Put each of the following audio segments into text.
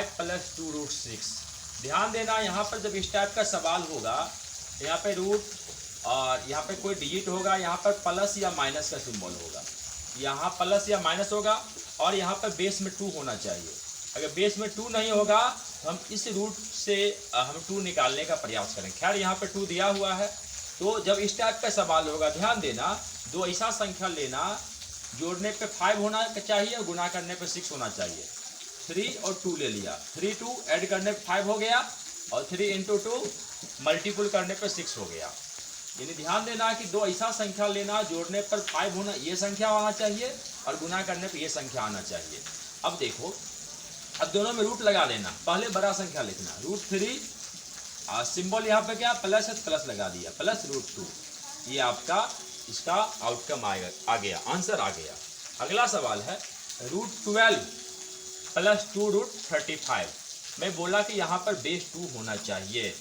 5 plus 2 root 6। ध्यान देना, यहाँ पर जब इस टाइप का सवाल होगा, यहाँ पे रूट और यहाँ पे कोई डिजिट होगा, यहाँ पर प्लस या माइनस का सिंबल होगा, यहाँ प्लस या माइनस होगा, और यहाँ पर बेस में 2 होना चाहिए। अगर बेस में 2 नहीं होगा तो हम इस रूट से हम 2 निकालने का प्रयास करें। खैर यहाँ पे 2 दिया हुआ है, तो जब इस टाइप का सवाल होगा, ध्यान देना, दो ऐसा संख्या लेना जोड़ने पे 5 होना चाहिए और गुना करने पे 6 होना चाहिए। 3 और 2 ले लिया, 3 2 ऐड करने पे 5 हो गया, और 3 इंटू 2 मल्टीपल करने पे 6 हो गया। यानी ध्यान देना कि दो ऐसा संख्या लेना जोड़ने पर 5 होना, ये संख्या आना चाहिए, और गुना करने पे ये संख्या आना चाहिए। अब देखो, अब दोनों में रूट लगा देना। पहले बड़ा संख्या लिखना, रूट 3, सिंबल यहाँ पे क्या प्लस है, प्लस लगा दिया, प्लस रूट 2। ये आपका इसका आउटकम आ गया, आंसर आ गया। अगला सवाल है रूट 12 प्लस 2 रूट 35। मैं बोला कि यहाँ पर बेस 2 होना चाहिए,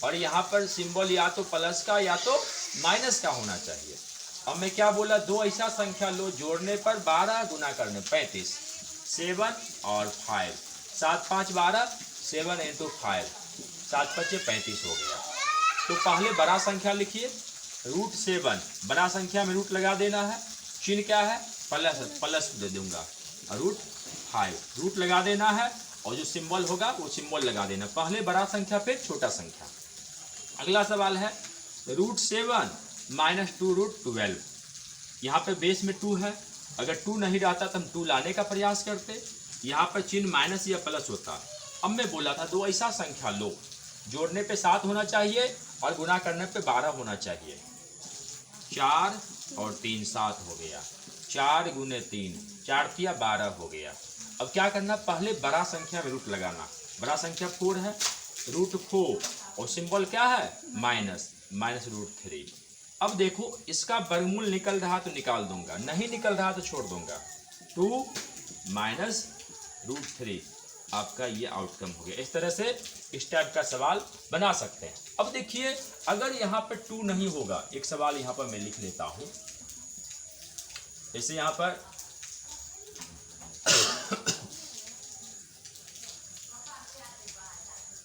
और यहाँ पर सिंबल या तो प्लस का या तो माइनस का होना चाहिए। अब मैं क्या बोला, दो ऐसा संख्या लो जोड़ने पर 12, गुना करने 35, 7 और 5, 7 5 12, 7 इंटू 5, 7 5 35 हो गया। तो पहले बड़ा संख्या लिखिए, रूट 7, बड़ा संख्या में रूट लगा देना है, चिन्ह क्या है, प्लस, प्लस दे दूंगा, रूट 5 रूट लगा देना है, और जो सिंबल होगा वो सिंबल लगा देना, पहले बड़ा संख्या फिर छोटा संख्या। अगला सवाल है रूट 7 माइनस 2 रूट 12। यहाँ पे बेस में 2 है, अगर 2 नहीं रहता तो हम 2 लाने का प्रयास करते, यहाँ पर चिन्ह माइनस या प्लस होता। अब मैं बोला था दो ऐसा संख्या लो जोड़ने पे 7 होना चाहिए और गुना करने पे 12 होना चाहिए। 4 और 3 7 हो गया, 4 गुने 3, 4 3 12 हो गया। अब क्या करना, पहले बड़ा संख्या में रूट लगाना, बड़ा संख्या 4 है, रूट 4, और सिंबल क्या है माइनस, माइनस रूट 3। अब देखो इसका वर्गमूल निकल रहा तो निकाल दूंगा, नहीं निकल रहा तो छोड़ दूंगा, 2 माइनस रूट 3 आपका ये आउटकम हो गया। इस तरह से इस टाइप का सवाल बना सकते हैं। अब देखिए अगर यहाँ पर 2 नहीं होगा, एक सवाल यहाँ पर मैं लिख लेता हूँ, जैसे यहाँ पर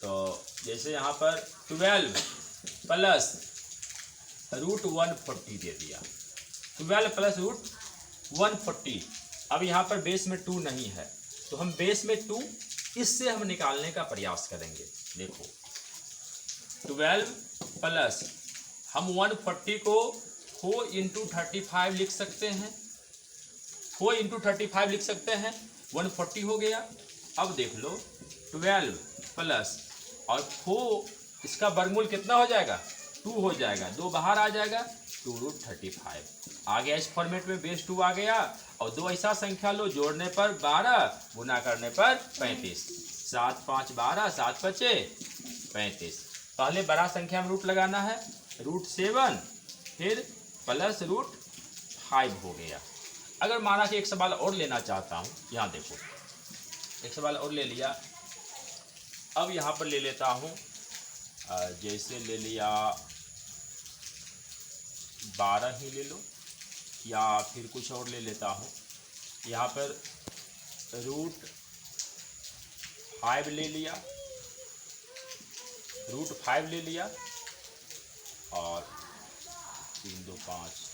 तो जैसे यहाँ पर 12 प्लस रूट 140 दे दिया, 12 प्लस रूट 140। अब यहाँ पर बेस में 2 नहीं है, तो हम बेस में 2 इससे हम निकालने का प्रयास करेंगे। देखो 12 प्लस, हम 140 को 4 इंटू 35 लिख सकते हैं, 4 इंटू 35 लिख सकते हैं, 140 हो गया। अब देख लो 12 प्लस और 4, इसका वर्गमूल कितना हो जाएगा, 2 हो जाएगा, 2 बाहर आ जाएगा, 2 रूट 35 आ गया। इस फॉर्मेट में बेस 2 आ गया, और दो ऐसा संख्या लो जोड़ने पर 12, गुना करने पर 35, 7 5 12, 7 5 35। पहले बड़ा संख्या में रूट लगाना है, रूट 7 फिर प्लस रूट 5 हो गया। अगर माना कि एक सवाल और लेना चाहता हूँ, यहाँ देखो एक सवाल और ले लिया, अब यहाँ पर ले लेता हूँ, जैसे ले लिया 12 ही ले लो, या फिर कुछ और ले लेता हूँ, यहाँ पर रूट 5 ले लिया, रूट 5 ले लिया, और 3 2 5